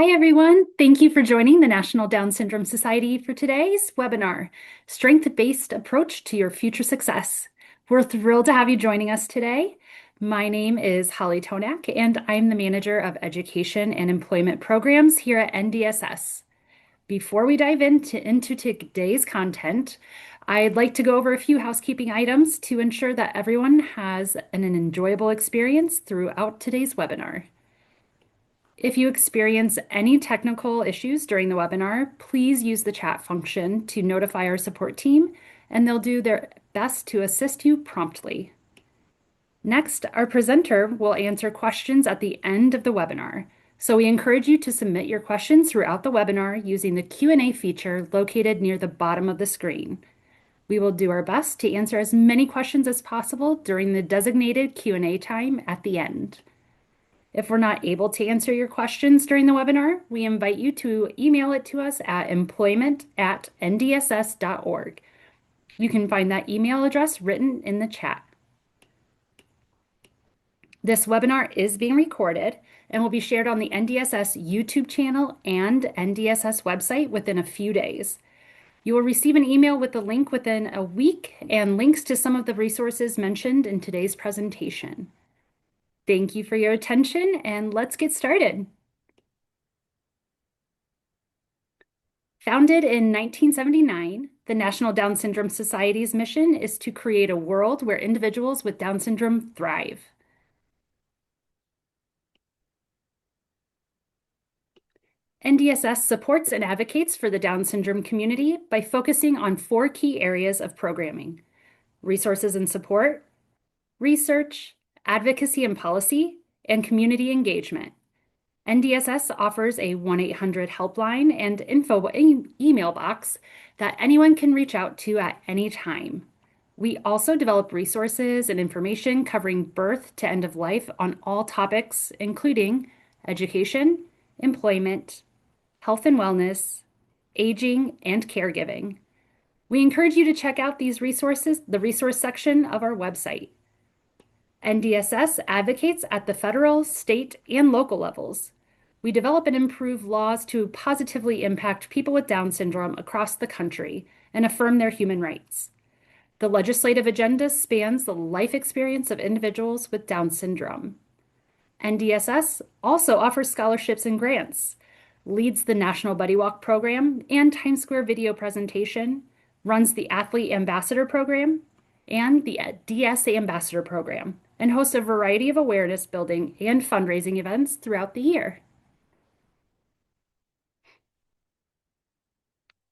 Hi, everyone. Thank you for joining the National Down Syndrome Society for today's webinar, Strength-Based Approach to Your Future Success. We're thrilled to have you joining us today. My name is Holly Tonak, and I'm the Manager of Education and Employment Programs here at NDSS. Before we dive into today's content, I'd like to go over a few housekeeping items to ensure that everyone has an enjoyable experience throughout today's webinar. If you experience any technical issues during the webinar, please use the chat function to notify our support team, and they'll do their best to assist you promptly. Next, our presenter will answer questions at the end of the webinar. So we encourage you to submit your questions throughout the webinar using the Q&A feature located near the bottom of the screen. We will do our best to answer as many questions as possible during the designated Q&A time at the end. If we're not able to answer your questions during the webinar, we invite you to email it to us at employment@ndss.org. You can find that email address written in the chat. This webinar is being recorded and will be shared on the NDSS YouTube channel and NDSS website within a few days. You will receive an email with the link within a week and links to some of the resources mentioned in today's presentation. Thank you for your attention, and let's get started. Founded in 1979, the National Down Syndrome Society's mission is to create a world where individuals with Down syndrome thrive. NDSS supports and advocates for the Down syndrome community by focusing on 4 key areas of programming: resources and support, research, advocacy and policy, and community engagement. NDSS offers a 1-800 helpline and info email box that anyone can reach out to at any time. We also develop resources and information covering birth to end of life on all topics, including education, employment, health and wellness, aging, and caregiving. We encourage you to check out these resources, the resource section of our website. NDSS advocates at the federal, state, and local levels. We develop and improve laws to positively impact people with Down syndrome across the country and affirm their human rights. The legislative agenda spans the life experience of individuals with Down syndrome. NDSS also offers scholarships and grants, leads the National Buddy Walk program and Times Square video presentation, runs the Athlete Ambassador program and the DSA Ambassador program, and hosts a variety of awareness building and fundraising events throughout the year.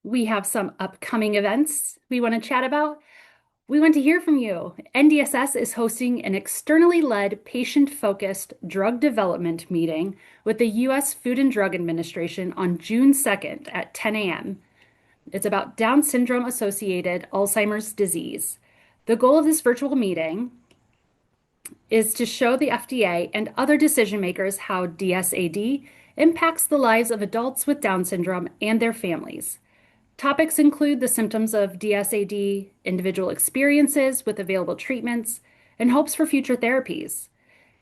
We have some upcoming events we want to chat about. We want to hear from you. NDSS is hosting an externally led, patient-focused drug development meeting with the U.S. Food and Drug Administration on June 2nd at 10 a.m. It's about Down syndrome-associated Alzheimer's disease. The goal of this virtual meeting is to show the FDA and other decision makers how DSAD impacts the lives of adults with Down syndrome and their families. Topics include the symptoms of DSAD, individual experiences with available treatments, and hopes for future therapies.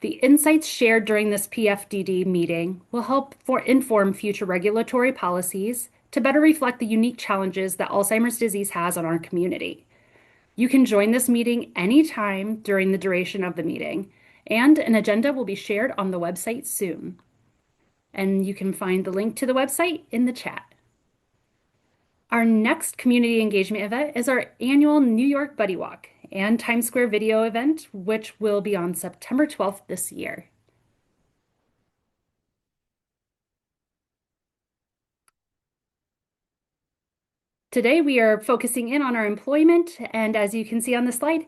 The insights shared during this PFDD meeting will help inform future regulatory policies to better reflect the unique challenges that Alzheimer's disease has on our community. You can join this meeting anytime during the duration of the meeting, and an agenda will be shared on the website soon. And you can find the link to the website in the chat. Our next community engagement event is our annual New York Buddy Walk and Times Square video event, which will be on September 12th this year. Today, we are focusing in on our employment, and as you can see on the slide,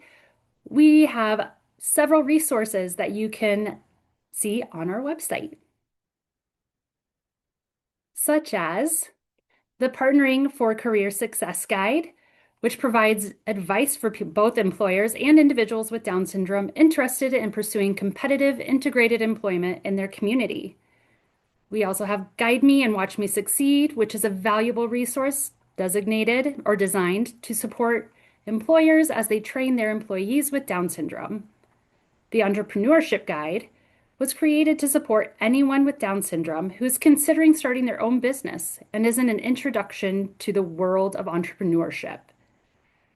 we have several resources that you can see on our website, such as the Partnering for Career Success Guide, which provides advice for both employers and individuals with Down syndrome interested in pursuing competitive integrated employment in their community. We also have Guide Me and Watch Me Succeed, which is a valuable resource designated or designed to support employers as they train their employees with Down syndrome. The Entrepreneurship Guide, was created to support anyone with Down syndrome who is considering starting their own business and is an introduction to the world of entrepreneurship.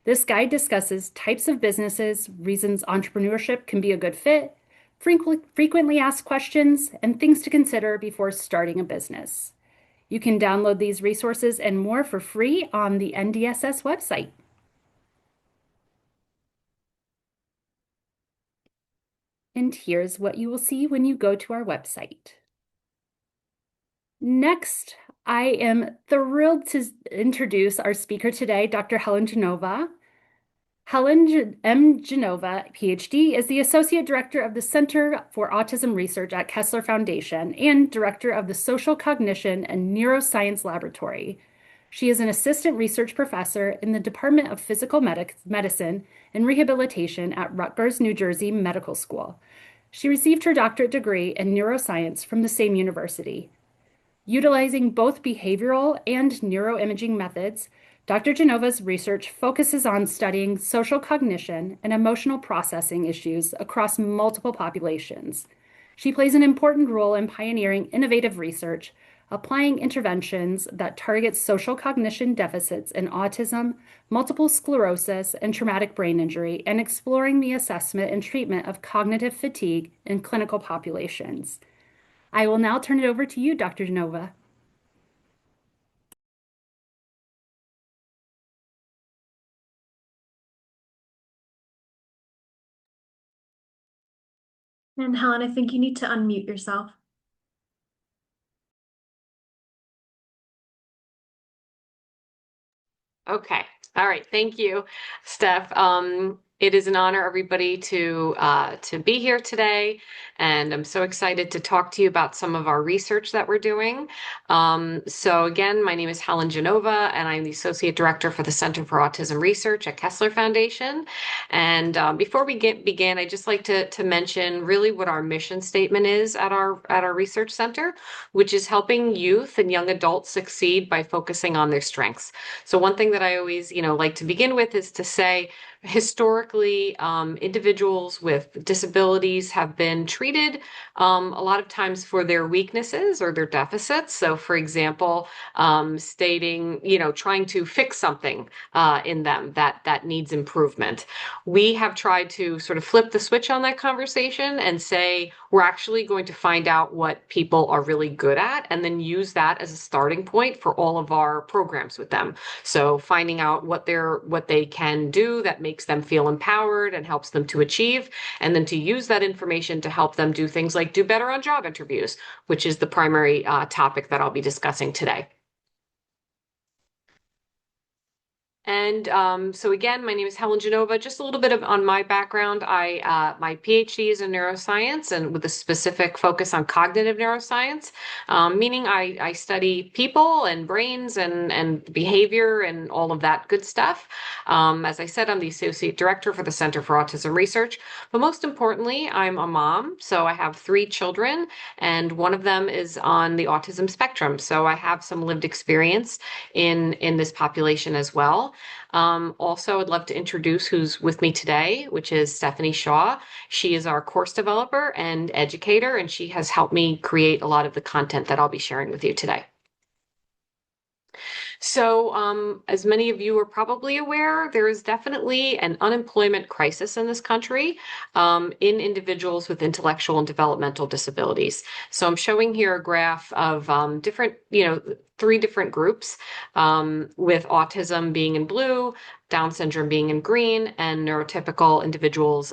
This guide discusses types of businesses, reasons entrepreneurship can be a good fit, frequently asked questions, and things to consider before starting a business. You can download these resources and more for free on the NDSS website. And here's what you will see when you go to our website. Next, I am thrilled to introduce our speaker today, Dr. Helen Genova. Helen M. Genova, PhD, is the Associate Director of the Center for Autism Research at Kessler Foundation and Director of the Social Cognition and Neuroscience Laboratory. She is an Assistant Research Professor in the Department of Physical Medicine and Rehabilitation at Rutgers, New Jersey Medical School. She received her doctorate degree in neuroscience from the same university. Utilizing both behavioral and neuroimaging methods, Dr. Genova's research focuses on studying social cognition and emotional processing issues across multiple populations. She plays an important role in pioneering innovative research, applying interventions that target social cognition deficits in autism, multiple sclerosis, and traumatic brain injury, and exploring the assessment and treatment of cognitive fatigue in clinical populations. I will now turn it over to you, Dr. Genova. And Helen, I think you need to unmute yourself. Okay. All right. Thank you, Steph. It is an honor, everybody, to be here today, and I'm so excited to talk to you about some of our research that we're doing. So again, my name is Helen Genova, and I'm the Associate Director for the Center for Autism Research at Kessler Foundation. And before we begin, I'd just like to mention really what our mission statement is at our research center, which is helping youth and young adults succeed by focusing on their strengths. So one thing that I always, like to begin with is to say, historically, individuals with disabilities have been treated a lot of times for their weaknesses or their deficits. So, for example, stating, trying to fix something in them that needs improvement. We have tried to sort of flip the switch on that conversation and say, we're actually going to find out what people are really good at and then use that as a starting point for all of our programs with them. So finding out what they can do that makes them feel empowered and helps them to achieve, and then to use that information to help them do things like do better on job interviews, which is the primary topic that I'll be discussing today. And so again, my name is Helen Genova. Just a little bit on my background. My PhD is in neuroscience and with a specific focus on cognitive neuroscience, meaning I study people and brains and behavior and all of that good stuff. As I said, I'm the Associate Director for the Center for Autism Research. But most importantly, I'm a mom. So I have 3 children, and one of them is on the autism spectrum. So I have some lived experience in this population as well. Also, I'd love to introduce who's with me today, which is Stephanie Shaw. She is our course developer and educator, and she has helped me create a lot of the content that I'll be sharing with you today. So, as many of you are probably aware, there is definitely an unemployment crisis in this country in individuals with intellectual and developmental disabilities. So I'm showing here a graph of different, 3 different groups, with autism being in blue, Down syndrome being in green, and neurotypical individuals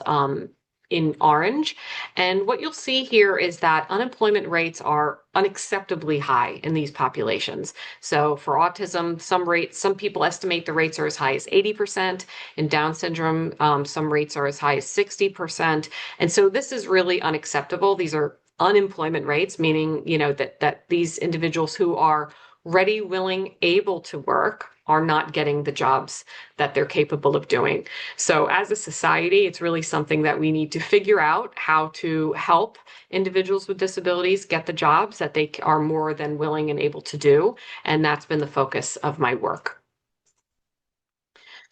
in orange. And what you'll see here is that unemployment rates are unacceptably high in these populations. So for autism, some people estimate the rates are as high as 80%. In Down syndrome, some rates are as high as 60%. And so this is really unacceptable. These are unemployment rates, meaning, that these individuals who are ready, willing, able to work are not getting the jobs that they're capable of doing. So as a society, it's really something that we need to figure out how to help individuals with disabilities get the jobs that they are more than willing and able to do. And that's been the focus of my work.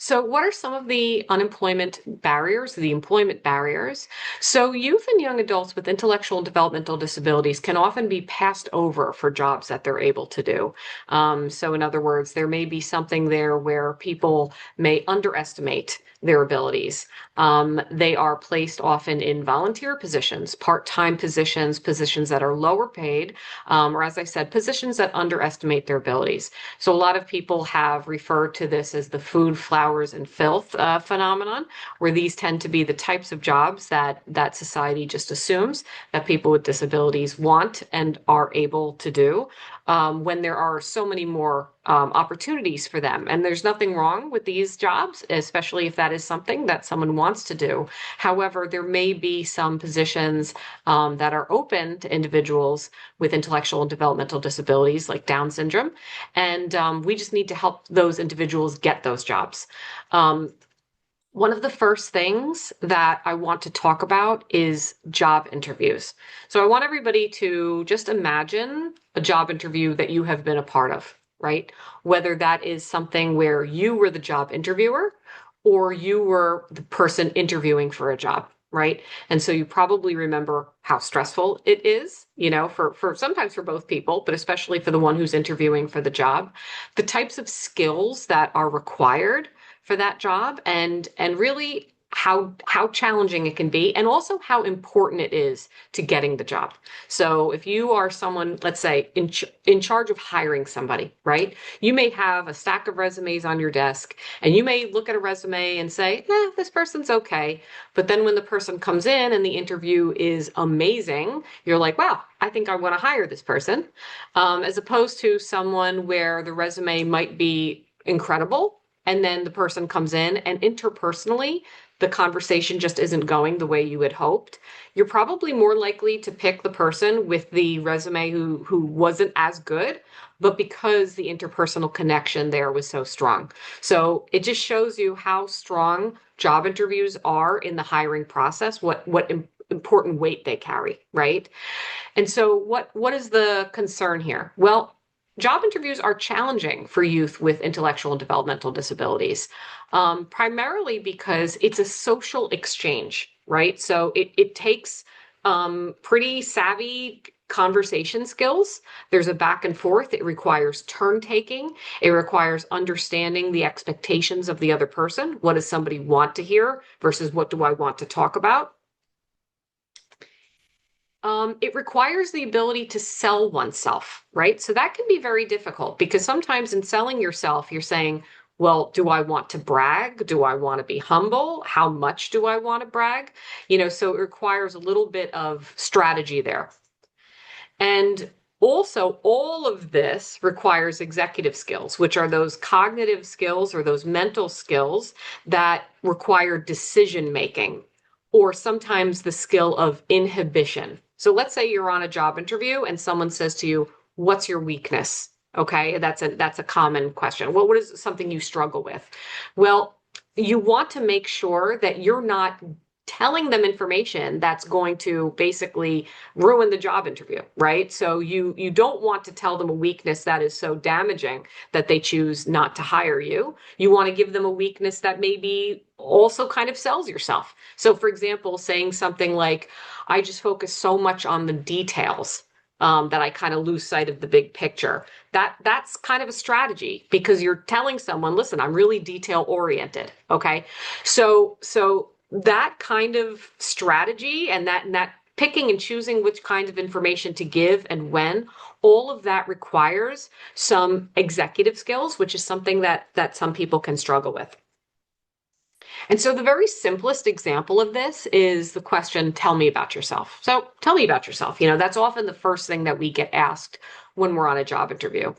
So what are some of the unemployment barriers, the employment barriers? So youth and young adults with intellectual and developmental disabilities can often be passed over for jobs that they're able to do. So in other words, there may be something there where people may underestimate their abilities. They are placed often in volunteer positions, part-time positions, positions that are lower paid, or as I said, positions that underestimate their abilities. So a lot of people have referred to this as the food, flowers, and filth phenomenon, where these tend to be the types of jobs that society just assumes that people with disabilities want and are able to do, when there are so many more opportunities for them. And there's nothing wrong with these jobs, especially if that is something that someone wants to do. However, there may be some positions that are open to individuals with intellectual and developmental disabilities like Down syndrome. And we just need to help those individuals get those jobs. One of the first things that I want to talk about is job interviews. So I want everybody to just imagine a job interview that you have been a part of, right? Whether that is something where you were the job interviewer or you were the person interviewing for a job, right? And so you probably remember how stressful it is, for sometimes for both people, but especially for the one who's interviewing for the job, the types of skills that are required for that job, and really how challenging it can be, and also how important it is to getting the job. So if you are someone, let's say, in charge of hiring somebody, right? You may have a stack of resumes on your desk, and you may look at a resume and say, this person's okay. But then when the person comes in and the interview is amazing, you're like, wow, I think I want to hire this person. As opposed to someone where the resume might be incredible, and then the person comes in and interpersonally, the conversation just isn't going the way you had hoped. You're probably more likely to pick the person with the resume who wasn't as good, but because the interpersonal connection there was so strong. So it just shows you how strong job interviews are in the hiring process, what important weight they carry, right? And so what is the concern here? Well, job interviews are challenging for youth with intellectual and developmental disabilities, primarily because it's a social exchange, right? So it takes pretty savvy conversation skills. There's a back and forth. It requires turn taking. It requires understanding the expectations of the other person. What does somebody want to hear versus what do I want to talk about? It requires the ability to sell oneself, right? So that can be very difficult because sometimes in selling yourself, you're saying, well, do I want to brag? Do I want to be humble? How much do I want to brag? So it requires a little bit of strategy there. And also, all of this requires executive skills, which are those cognitive skills or those mental skills that require decision making, or sometimes the skill of inhibition. So let's say you're on a job interview and someone says to you, what's your weakness? Okay, that's a common question. Well, what is something you struggle with? Well, you want to make sure that you're not telling them information that's going to basically ruin the job interview, right? So you don't want to tell them a weakness that is so damaging that they choose not to hire you. You want to give them a weakness that maybe also kind of sells yourself. So for example, saying something like, I just focus so much on the details that I kind of lose sight of the big picture. That's kind of a strategy because you're telling someone, listen, I'm really detail oriented. Okay. So that kind of strategy and that picking and choosing which kind of information to give and when, all of that requires some executive skills, which is something that some people can struggle with. And so the very simplest example of this is the question, tell me about yourself. So tell me about yourself. That's often the first thing that we get asked when we're on a job interview.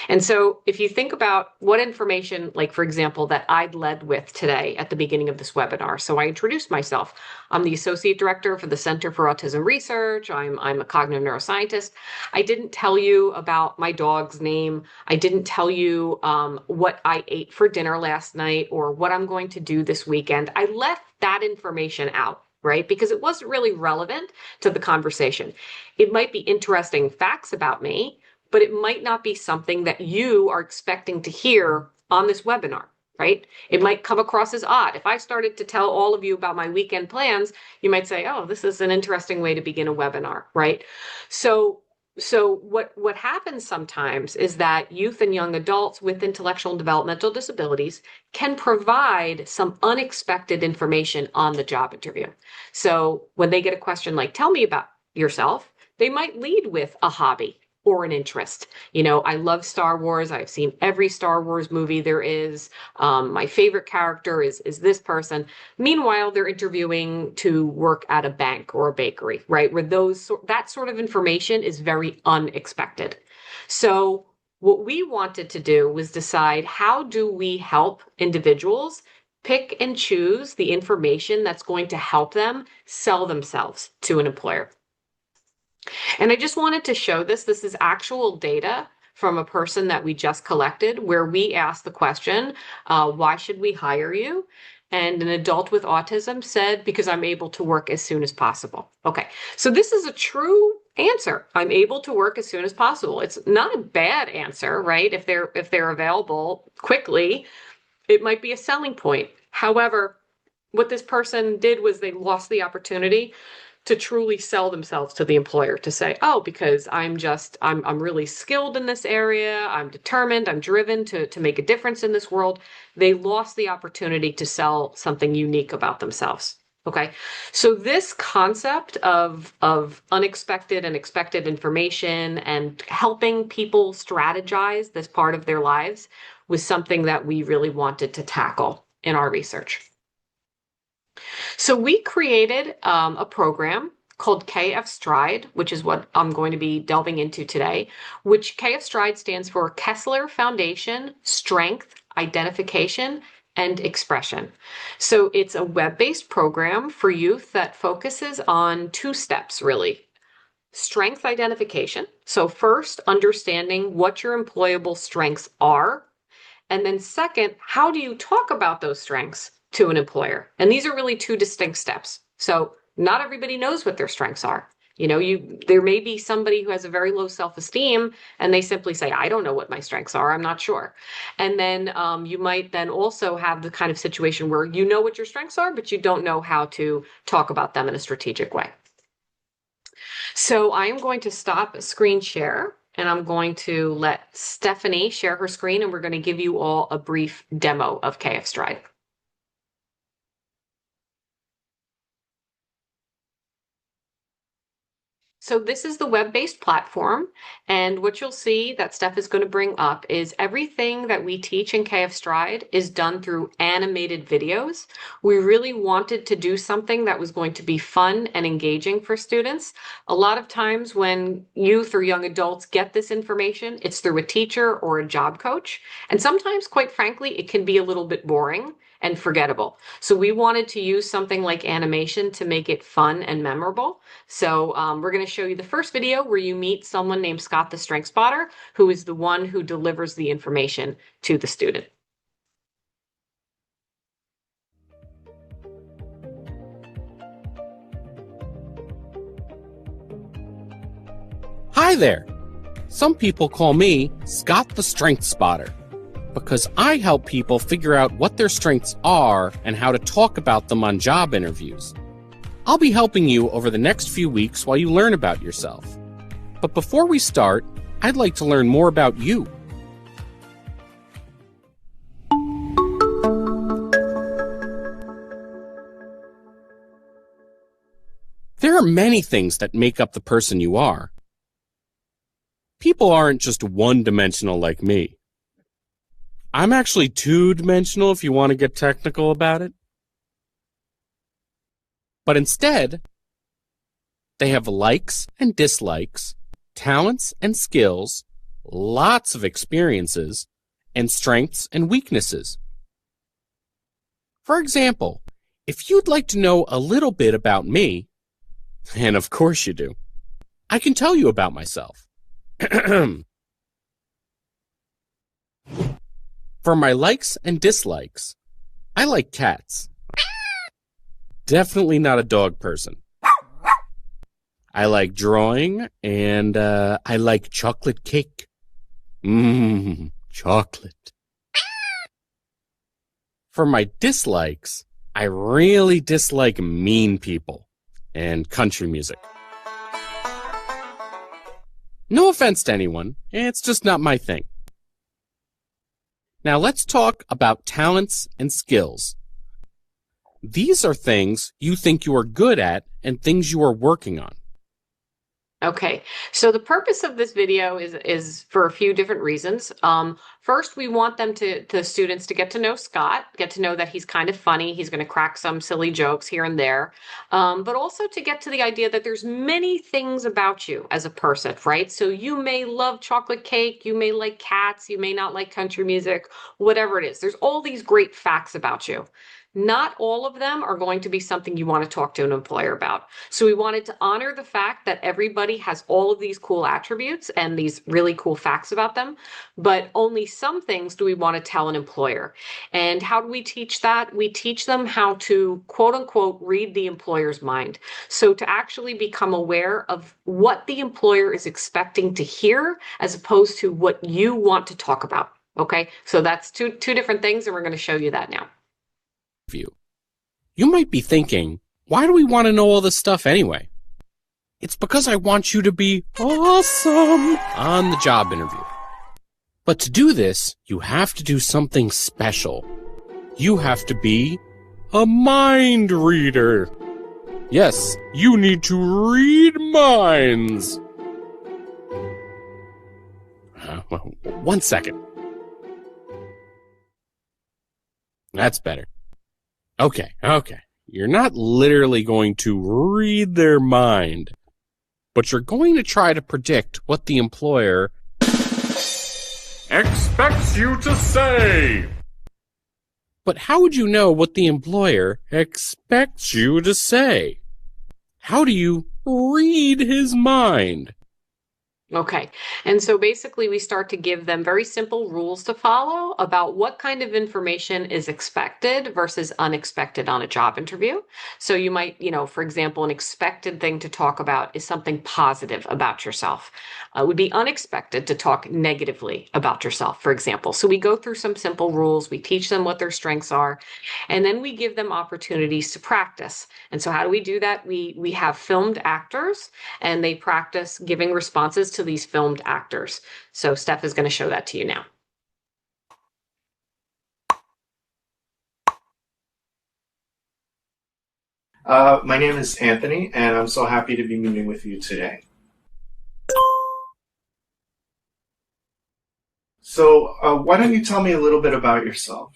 And so if you think about what information, like for example, that I'd led with today at the beginning of this webinar. So I introduced myself. I'm the Associate Director for the Center for Autism Research. I'm a cognitive neuroscientist. I didn't tell you about my dog's name. I didn't tell you what I ate for dinner last night or what I'm going to do this weekend. I left that information out, right? Because it wasn't really relevant to the conversation. It might be interesting facts about me, but it might not be something that you are expecting to hear on this webinar. right? It might come across as odd. If I started to tell all of you about my weekend plans, you might say, oh, this is an interesting way to begin a webinar, right? So what happens sometimes is that youth and young adults with intellectual and developmental disabilities can provide some unexpected information on the job interview. So when they get a question like, tell me about yourself, they might lead with a hobby or an interest. You know, I love Star Wars. I've seen every Star Wars movie there is. My favorite character is this person. Meanwhile, they're interviewing to work at a bank or a bakery, right? Where that sort of information is very unexpected. So what we wanted to do was decide, how do we help individuals pick and choose the information that's going to help them sell themselves to an employer? And I just wanted to show this. This is actual data from a person that we just collected, where we asked the question, why should we hire you? And an adult with autism said, because I'm able to work as soon as possible. Okay, so this is a true answer. I'm able to work as soon as possible. It's not a bad answer, right? If they're available quickly, it might be a selling point. However, what this person did was they lost the opportunity to truly sell themselves to the employer, to say, oh, because I'm really skilled in this area, I'm determined, I'm driven to make a difference in this world. They lost the opportunity to sell something unique about themselves. Okay, so this concept of unexpected and expected information and helping people strategize this part of their lives was something that we really wanted to tackle in our research. So we created a program called KF Stride, which is what I'm going to be delving into today, which KF Stride stands for Kessler Foundation, Strength, Identification, and Expression. So it's a web-based program for youth that focuses on two steps, really. Strength identification. So first, understanding what your employable strengths are. And then second, how do you talk about those strengths to an employer? And these are really two distinct steps. So not everybody knows what their strengths are. You know, there may be somebody who has a very low self-esteem and they simply say, I don't know what my strengths are, I'm not sure. And then you might then also have the kind of situation where you know what your strengths are, but you don't know how to talk about them in a strategic way. So I am going to stop screen share and I'm going to let Stephanie share her screen, and we're going to give you all a brief demo of KF Stride. So this is the web-based platform, and what you'll see that Steph is going to bring up is everything that we teach in KF Stride is done through animated videos. We really wanted to do something that was going to be fun and engaging for students. A lot of times when youth or young adults get this information, it's through a teacher or a job coach, and sometimes, quite frankly, it can be a little bit boring and forgettable. So we wanted to use something like animation to make it fun and memorable. So we're going to show you the first video where you meet someone named Scott the Strength Spotter, who is the one who delivers the information to the student. Hi there. Some people call me Scott the Strength Spotter, because I help people figure out what their strengths are and how to talk about them on job interviews. I'll be helping you over the next few weeks while you learn about yourself. But before we start, I'd like to learn more about you. There are many things that make up the person you are. People aren't just one-dimensional like me. I'm actually two-dimensional if you want to get technical about it. But instead, they have likes and dislikes, talents and skills, lots of experiences, and strengths and weaknesses. For example, if you'd like to know a little bit about me, and of course you do, I can tell you about myself. For my likes and dislikes, I like cats. Definitely not a dog person. I like drawing, and I like chocolate cake. Chocolate. For my dislikes, I really dislike mean people and country music. No offense to anyone, it's just not my thing. Now let's talk about talents and skills. These are things you think you are good at and things you are working on. Okay, so the purpose of this video is for a few different reasons. First, we want the students to get to know Scott, get to know that he's kind of funny. He's going to crack some silly jokes here and there, but also to get to the idea that there's many things about you as a person, right? So you may love chocolate cake, you may like cats, you may not like country music, whatever it is. There's all these great facts about you. Not all of them are going to be something you want to talk to an employer about. So we wanted to honor the fact that everybody has all of these cool attributes and these really cool facts about them, but only some things do we want to tell an employer. And how do we teach that? We teach them how to, quote unquote, read the employer's mind. So to actually become aware of what the employer is expecting to hear as opposed to what you want to talk about. Okay, so that's two different things, and we're going to show you that now. You might be thinking, why do we want to know all this stuff anyway? It's because I want you to be awesome on the job interview. But to do this, you have to do something special. You have to be a mind reader. Yes, you need to read minds. Well, 1 second. That's better. Okay. You're not literally going to read their mind, but you're going to try to predict what the employer expects you to say. But how would you know what the employer expects you to say? How do you read his mind? Okay, and so basically we start to give them very simple rules to follow about what kind of information is expected versus unexpected on a job interview. So you might, for example, an expected thing to talk about is something positive about yourself. It would be unexpected to talk negatively about yourself, for example. So we go through some simple rules, we teach them what their strengths are, and then we give them opportunities to practice. And so how do we do that? We have filmed actors, and they practice giving responses to these filmed actors. So Steph is going to show that to you now. My name is Anthony, and I'm so happy to be meeting with you today. So why don't you tell me a little bit about yourself?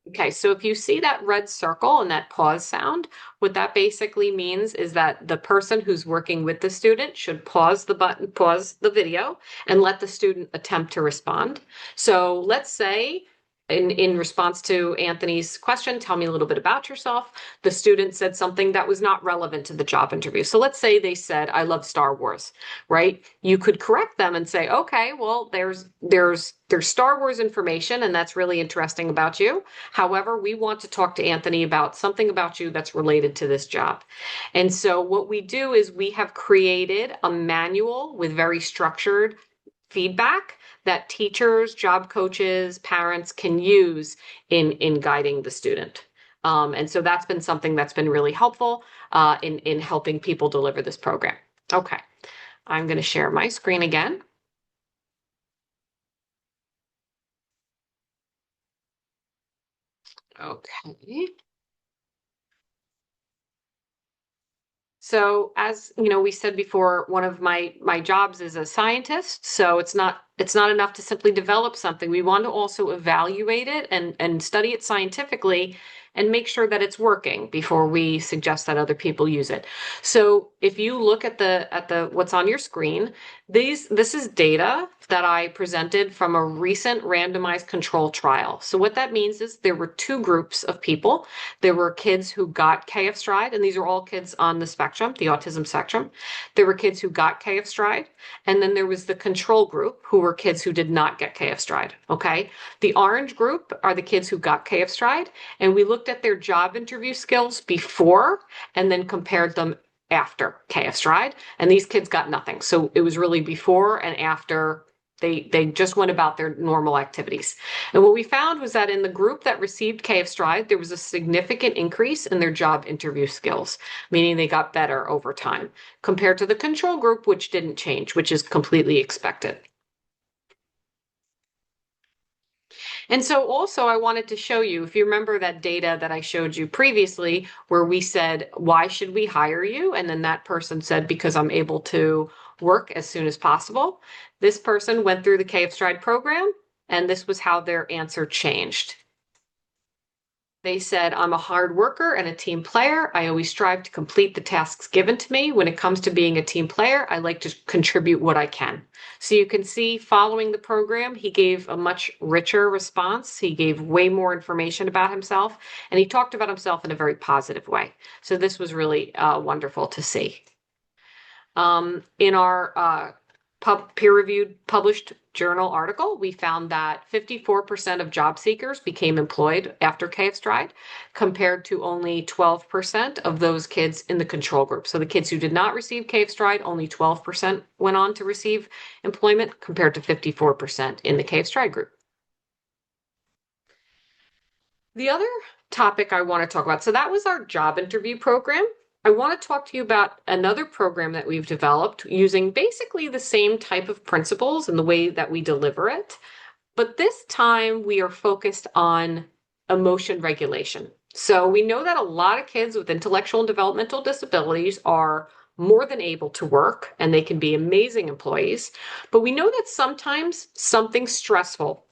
Okay, so if you see that red circle and that pause sound, what that basically means is that the person who's working with the student should pause the video, and let the student attempt to respond. So let's say in response to Anthony's question, tell me a little bit about yourself, the student said something that was not relevant to the job interview. So let's say they said, I love Star Wars, right? You could correct them and say, okay, well, there's Star Wars information, and that's really interesting about you. However, we want to talk to Anthony about something about you that's related to this job. And so what we do is we have created a manual with very structured feedback that teachers, job coaches, parents can use in guiding the student. And so that's been something that's been really helpful in helping people deliver this program. Okay, I'm going to share my screen again. Okay. So as we said before, one of my jobs is a scientist. So it's not enough to simply develop something. We want to also evaluate it and study it scientifically and make sure that it's working before we suggest that other people use it. So if you look at the what's on your screen, this is data that I presented from a recent randomized control trial. So what that means is there were two groups of people. There were kids who got KF Stride, and these are all kids on the spectrum, the autism spectrum. There were kids who got KF Stride, and then there was the control group who were kids who did not get KF Stride, okay? The orange group are the kids who got KF Stride, and we looked at their job interview skills before and then compared them after KF Stride, and these kids got nothing. So it was really before and after They just went about their normal activities. And what we found was that in the group that received KF Stride, there was a significant increase in their job interview skills, meaning they got better over time, compared to the control group, which didn't change, which is completely expected. And so also I wanted to show you, if you remember that data that I showed you previously, where we said, why should we hire you? And then that person said, because I'm able to work as soon as possible. This person went through the KF Stride program, and this was how their answer changed. They said, I'm a hard worker and a team player. I always strive to complete the tasks given to me. When it comes to being a team player, I like to contribute what I can. So you can see following the program, he gave a much richer response. He gave way more information about himself, and he talked about himself in a very positive way. So this was really wonderful to see. In our peer-reviewed published journal article, we found that 54% of job seekers became employed after KF Stride, compared to only 12% of those kids in the control group. So the kids who did not receive KF Stride, only 12% went on to receive employment, compared to 54% in the KF Stride group. The other topic I want to talk about, so that was our job interview program. I want to talk to you about another program that we've developed using basically the same type of principles and the way that we deliver it. But this time we are focused on emotion regulation. So we know that a lot of kids with intellectual and developmental disabilities are more than able to work, and they can be amazing employees. But we know that sometimes something stressful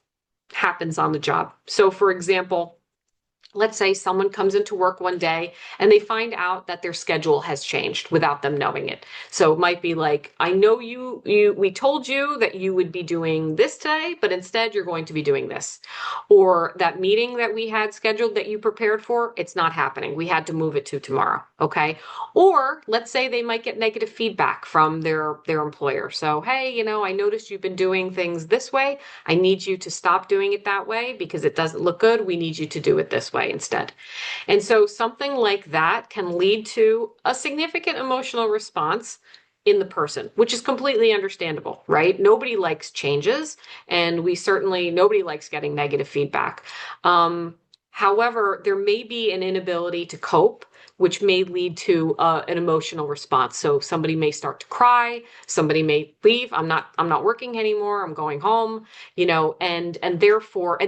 happens on the job. So for example, let's say someone comes into work one day and they find out that their schedule has changed without them knowing it. So it might be like, I know we told you that you would be doing this today, but instead you're going to be doing this. Or that meeting that we had scheduled that you prepared for, it's not happening. We had to move it to tomorrow, okay? Or let's say they might get negative feedback from their employer. So, hey, I noticed you've been doing things this way. I need you to stop doing it that way because it doesn't look good. We need you to do it this way instead. And so something like that can lead to a significant emotional response in the person, which is completely understandable, right? Nobody likes changes, and nobody likes getting negative feedback. However, there may be an inability to cope, which may lead to an emotional response. So somebody may start to cry, somebody may leave, I'm not working anymore, I'm going home, and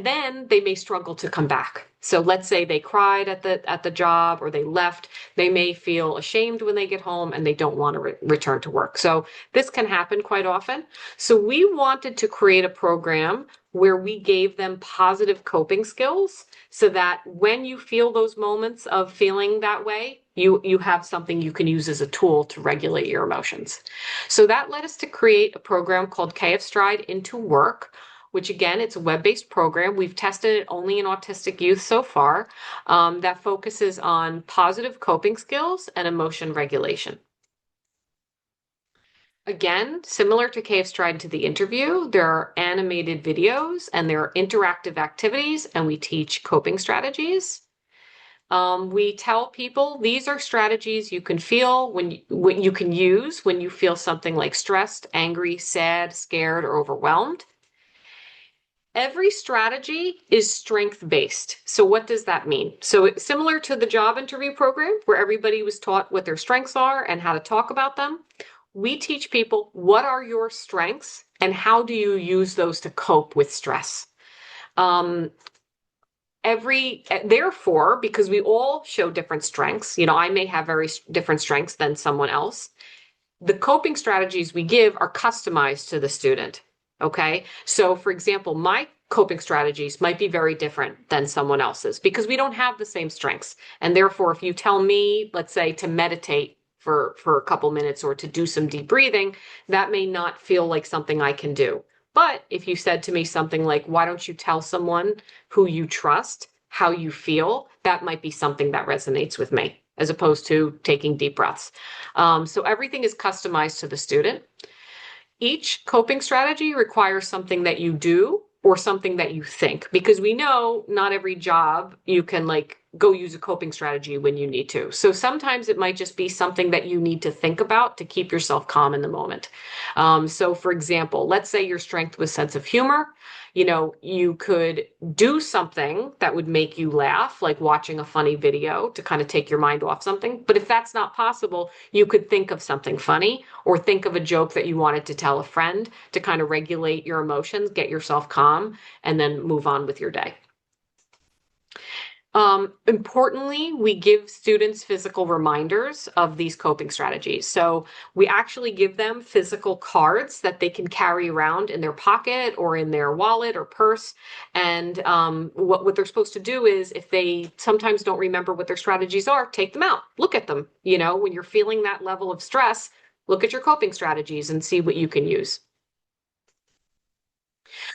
then they may struggle to come back. So let's say they cried at the job, or they left, they may feel ashamed when they get home and they don't want to return to work. So this can happen quite often. So we wanted to create a program where we gave them positive coping skills, so that when you feel those moments of feeling that way, you have something you can use as a tool to regulate your emotions. So that led us to create a program called KF Stride Into Work, which again, it's a web-based program. We've tested it only in autistic youth so far, that focuses on positive coping skills and emotion regulation. Again, similar to KF Stride to the interview, there are animated videos and there are interactive activities, and we teach coping strategies. We tell people these are strategies you can feel when you can use when you feel something like stressed, angry, sad, scared, or overwhelmed. Every strategy is strength-based. So what does that mean? So it's similar to the job interview program, where everybody was taught what their strengths are and how to talk about them. We teach people what are your strengths and how do you use those to cope with stress. Therefore, because we all show different strengths, I may have very different strengths than someone else. The coping strategies we give are customized to the student. Okay. So for example, my coping strategies might be very different than someone else's because we don't have the same strengths. And therefore, if you tell me, let's say, to meditate for a couple minutes or to do some deep breathing, that may not feel like something I can do. But if you said to me something like, why don't you tell someone who you trust how you feel, that might be something that resonates with me, as opposed to taking deep breaths. So everything is customized to the student. Each coping strategy requires something that you do or something that you think, because we know not every job you can go use a coping strategy when you need to. So sometimes it might just be something that you need to think about to keep yourself calm in the moment. So for example, let's say your strength was sense of humor. You could do something that would make you laugh, like watching a funny video to kind of take your mind off something. But if that's not possible, you could think of something funny or think of a joke that you wanted to tell a friend to kind of regulate your emotions, get yourself calm, and then move on with your day. Importantly, we give students physical reminders of these coping strategies. So we actually give them physical cards that they can carry around in their pocket or in their wallet or purse. And what they're supposed to do is, if they sometimes don't remember what their strategies are, take them out, look at them. When you're feeling that level of stress, look at your coping strategies and see what you can use.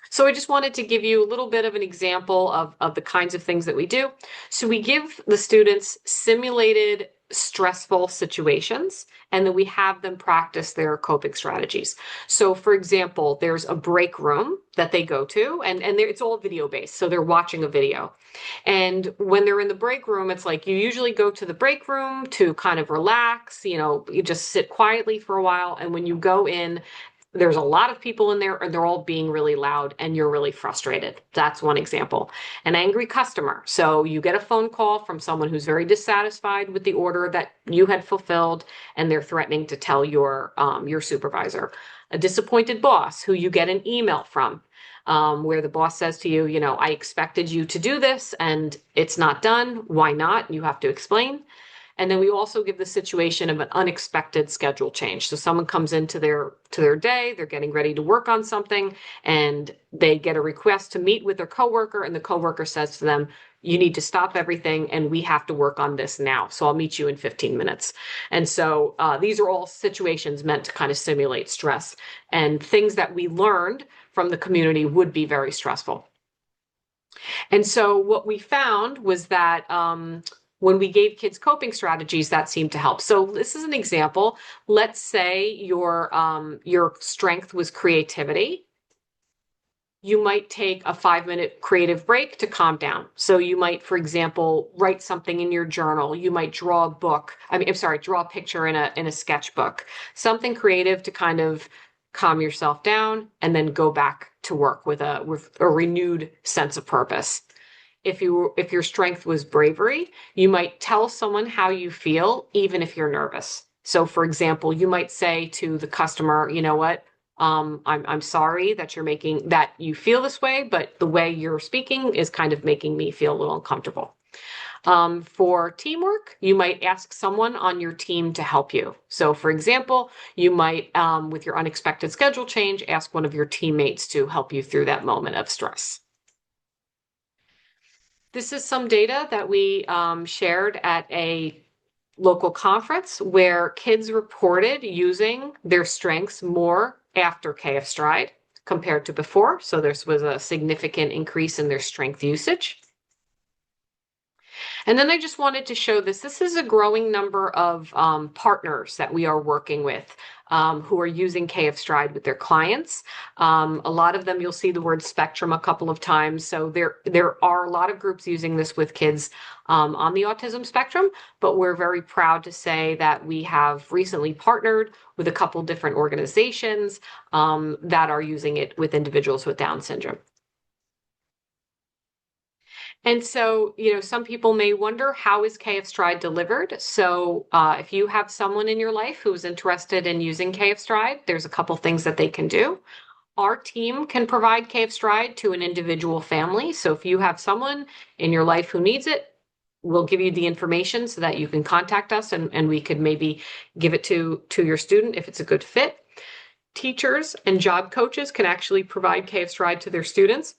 So I just wanted to give you a little bit of an example of the kinds of things that we do. So we give the students simulated stressful situations, and then we have them practice their coping strategies. So for example, there's a break room that they go to, and it's all video based. So they're watching a video. And when they're in the break room, it's like you usually go to the break room to kind of relax, you just sit quietly for a while. And when you go in, there's a lot of people in there and they're all being really loud and you're really frustrated. That's one example. An angry customer. So you get a phone call from someone who's very dissatisfied with the order that you had fulfilled and they're threatening to tell your supervisor. A disappointed boss who you get an email from where the boss says to you, I expected you to do this and it's not done. Why not? You have to explain. And then we also give the situation of an unexpected schedule change. So someone comes into their day, they're getting ready to work on something, and they get a request to meet with their coworker, and the coworker says to them, you need to stop everything, and we have to work on this now. So I'll meet you in 15 minutes. And so these are all situations meant to kind of simulate stress, and things that we learned from the community would be very stressful. And so what we found was that when we gave kids coping strategies, that seemed to help. So this is an example. Let's say your strength was creativity. You might take a 5-minute creative break to calm down. So you might, for example, write something in your journal. You might draw a picture in a sketchbook, something creative to kind of calm yourself down and then go back to work with a renewed sense of purpose. If your strength was bravery, you might tell someone how you feel, even if you're nervous. So for example, you might say to the customer, you know what, I'm sorry that you feel this way, but the way you're speaking is kind of making me feel a little uncomfortable. For teamwork, you might ask someone on your team to help you. So for example, you might, with your unexpected schedule change, ask one of your teammates to help you through that moment of stress. This is some data that we shared at a local conference where kids reported using their strengths more after KF Stride compared to before. So this was a significant increase in their strength usage. And then I just wanted to show this. This is a growing number of partners that we are working with who are using KF Stride with their clients. A lot of them, you'll see the word spectrum a couple of times. So there are a lot of groups using this with kids on the autism spectrum, but we're very proud to say that we have recently partnered with a couple different organizations that are using it with individuals with Down syndrome. And so, some people may wonder, how is KF Stride delivered? So if you have someone in your life who's interested in using KF Stride, there's a couple things that they can do. Our team can provide KF Stride to an individual family. So if you have someone in your life who needs it, we'll give you the information so that you can contact us and we could maybe give it to your student if it's a good fit. Teachers and job coaches can actually provide KF Stride to their students.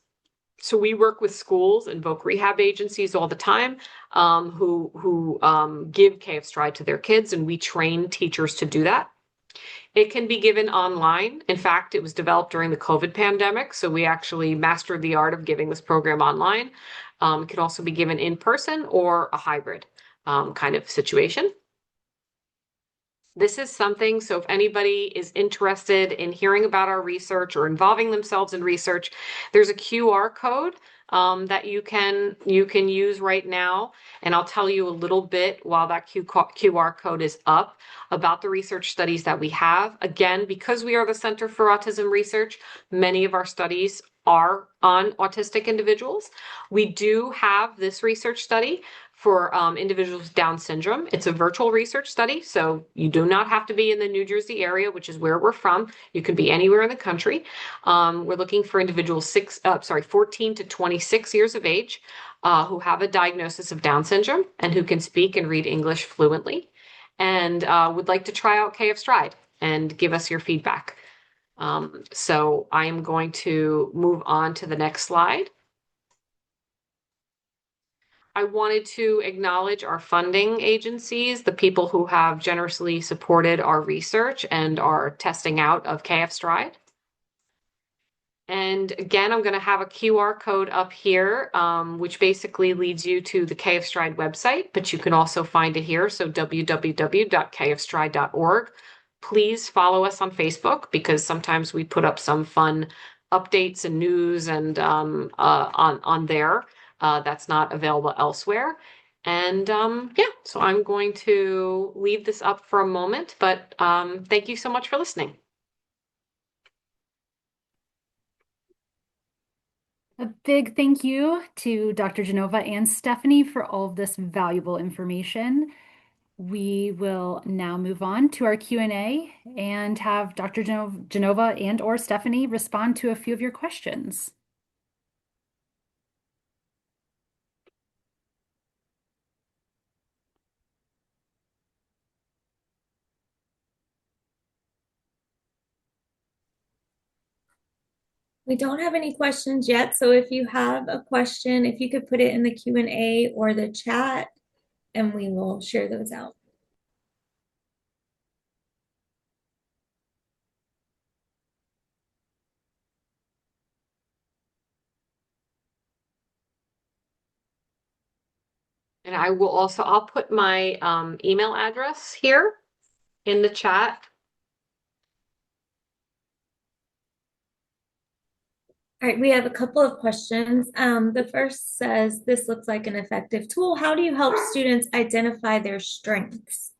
So we work with schools and voc rehab agencies all the time who give KF Stride to their kids, and we train teachers to do that. It can be given online. In fact, it was developed during the COVID pandemic, so we actually mastered the art of giving this program online. It can also be given in person or a hybrid kind of situation. This is something, so if anybody is interested in hearing about our research or involving themselves in research, there's a QR code that you can use right now. And I'll tell you a little bit while that QR code is up about the research studies that we have. Again, because we are the Center for Autism Research, many of our studies are on autistic individuals. We do have this research study for individuals with Down syndrome. It's a virtual research study, so you do not have to be in the New Jersey area, which is where we're from. You can be anywhere in the country. We're looking for individuals 14 to 26 years of age who have a diagnosis of Down syndrome and who can speak and read English fluently and would like to try out KF Stride and give us your feedback. So I am going to move on to the next slide. I wanted to acknowledge our funding agencies, the people who have generously supported our research and our testing out of KF Stride. And again, I'm going to have a QR code up here, which basically leads you to the KF Stride website, but you can also find it here. So www.kfstride.org. Please follow us on Facebook because sometimes we put up some fun updates and news and on there. That's not available elsewhere. And yeah, so I'm going to leave this up for a moment, but thank you so much for listening. A big thank you to Dr. Genova and Stephanie for all of this valuable information. We will now move on to our Q&A and have Dr. Genova and or Stephanie respond to a few of your questions. We don't have any questions yet, so if you have a question, if you could put it in the Q&A or the chat, and we will share those out. And I'll put my email address here in the chat. All right, we have a couple of questions. The first says, this looks like an effective tool. How do you help students identify their strengths?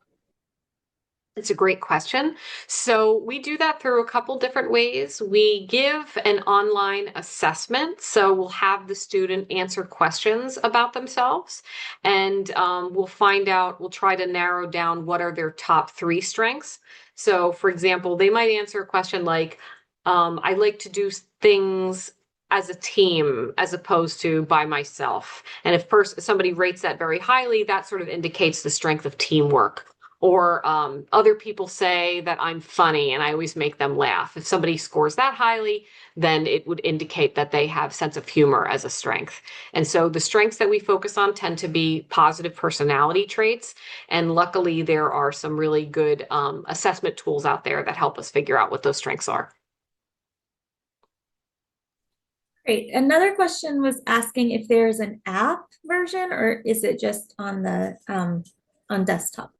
It's a great question. So we do that through a couple different ways. We give an online assessment. So we'll have the student answer questions about themselves and we'll try to narrow down what are their top 3 strengths. So for example, they might answer a question like, I like to do things as a team as opposed to by myself. And if somebody rates that very highly, that sort of indicates the strength of teamwork. Or other people say that I'm funny and I always make them laugh. If somebody scores that highly, then it would indicate that they have sense of humor as a strength. And so the strengths that we focus on tend to be positive personality traits. And luckily, there are some really good assessment tools out there that help us figure out what those strengths are. Great. Another question was asking if there's an app version or is it just on the on desktop?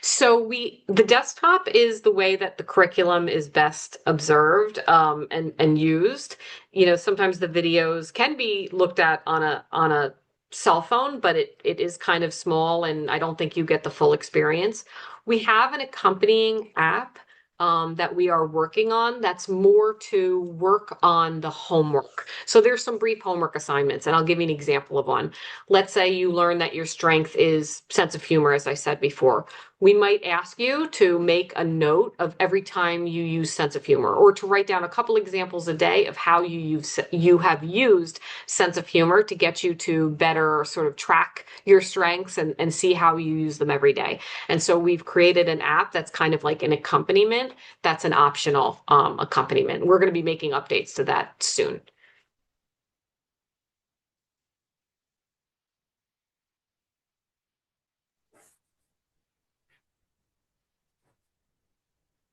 So the desktop is the way that the curriculum is best observed and used. You know, sometimes the videos can be looked at on a cell phone, but it is kind of small and I don't think you get the full experience. We have an accompanying app that we are working on that's more to work on the homework. So there's some brief homework assignments, and I'll give you an example of one. Let's say you learn that your strength is sense of humor, as I said before. We might ask you to make a note of every time you use sense of humor, or to write down a couple examples a day of how you have used sense of humor to get you to better sort of track your strengths and see how you use them every day. And so we've created an app that's kind of like an accompaniment. That's an optional accompaniment. We're going to be making updates to that soon.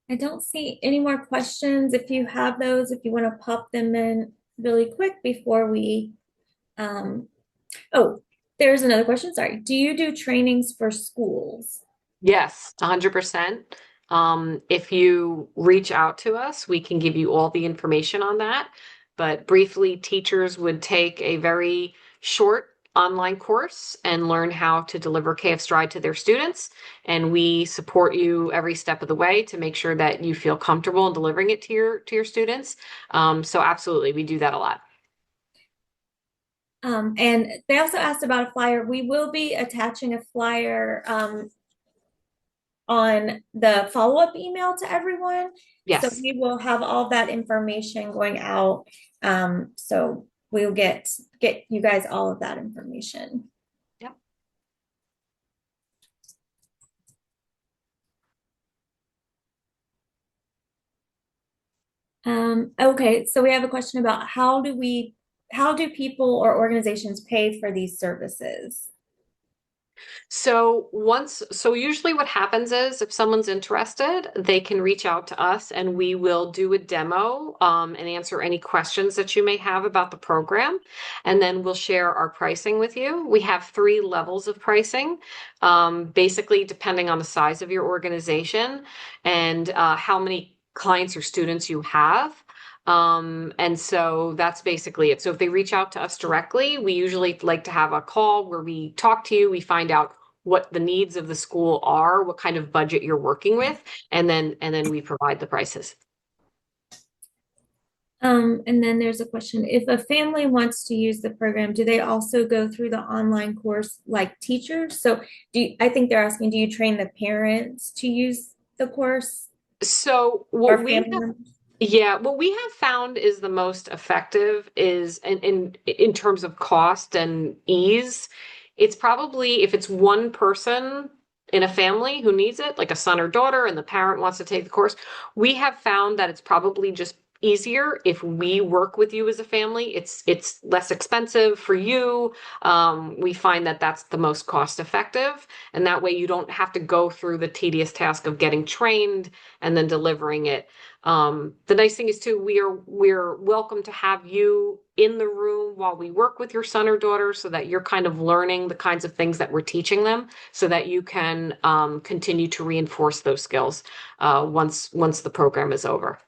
I don't see any more questions. If you have those, if you want to pop them in really quick before we, oh, there's another question. Sorry. Do you do trainings for schools? Yes, 100%. If you reach out to us, we can give you all the information on that. but briefly, teachers would take a very short online course and learn how to deliver KF Stride to their students. And we support you every step of the way to make sure that you feel comfortable in delivering it to your students. So absolutely, we do that a lot. And they also asked about a flyer. We will be attaching a flyer on the follow-up email to everyone. Yes. So we will have all that information going out. So we'll get you guys all of that information. Yep. Okay, so we have a question about how do people or organizations pay for these services? So usually what happens is if someone's interested, they can reach out to us and we will do a demo and answer any questions that you may have about the program. And then we'll share our pricing with you. We have 3 levels of pricing, basically depending on the size of your organization and how many clients or students you have. And so that's basically it. So if they reach out to us directly, we usually like to have a call where we talk to you, we find out what the needs of the school are, what kind of budget you're working with, and then we provide the prices. And then there's a question, if a family wants to use the program, do they also go through the online course like teachers? So I think they're asking, do you train the parents to use the course? So Or family members? Yeah, what we have found is the most effective is in terms of cost and ease. It's probably if it's one person in a family who needs it, like a son or daughter, and the parent wants to take the course, we have found that it's probably just easier if we work with you as a family. It's less expensive for you. We find that that's the most cost effective, and that way you don't have to go through the tedious task of getting trained and then delivering it. The nice thing is too, we're welcome to have you in the room while we work with your son or daughter so that you're kind of learning the kinds of things that we're teaching them so that you can continue to reinforce those skills once the program is over.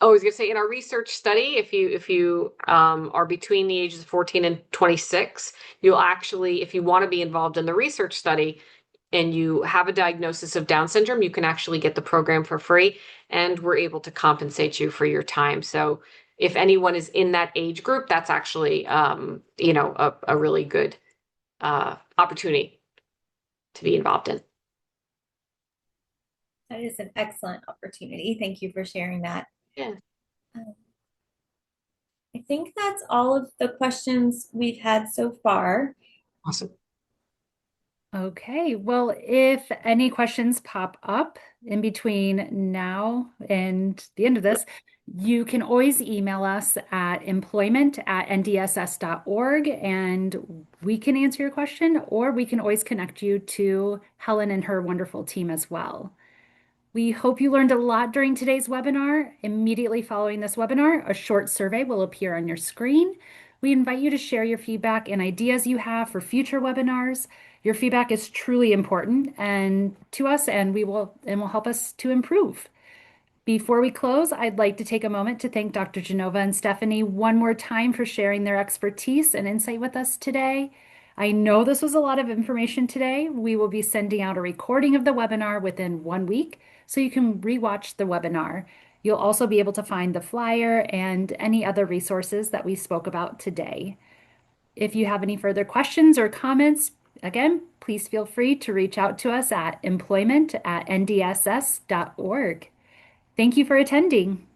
I was going to say in our research study, if you are between the ages of 14 and 26, you'll actually, if you want to be involved in the research study and you have a diagnosis of Down syndrome, you can actually get the program for free, and we're able to compensate you for your time. So if anyone is in that age group, that's actually a really good opportunity to be involved in. That is an excellent opportunity. Thank you for sharing that. Yeah. I think that's all of the questions we've had so far. Awesome. Okay, well, if any questions pop up in between now and the end of this, you can always email us at employment@ndss.org and we can answer your question, or we can always connect you to Helen and her wonderful team as well. We hope you learned a lot during today's webinar. Immediately following this webinar, a short survey will appear on your screen. We invite you to share your feedback and ideas you have for future webinars. Your feedback is truly important to us, and will help us to improve. Before we close, I'd like to take a moment to thank Dr. Genova and Stephanie one more time for sharing their expertise and insight with us today. I know this was a lot of information today. We will be sending out a recording of the webinar within 1 week, so you can rewatch the webinar. You'll also be able to find the flyer and any other resources that we spoke about today. If you have any further questions or comments, again, please feel free to reach out to us at employment@ndss.org. Thank you for attending.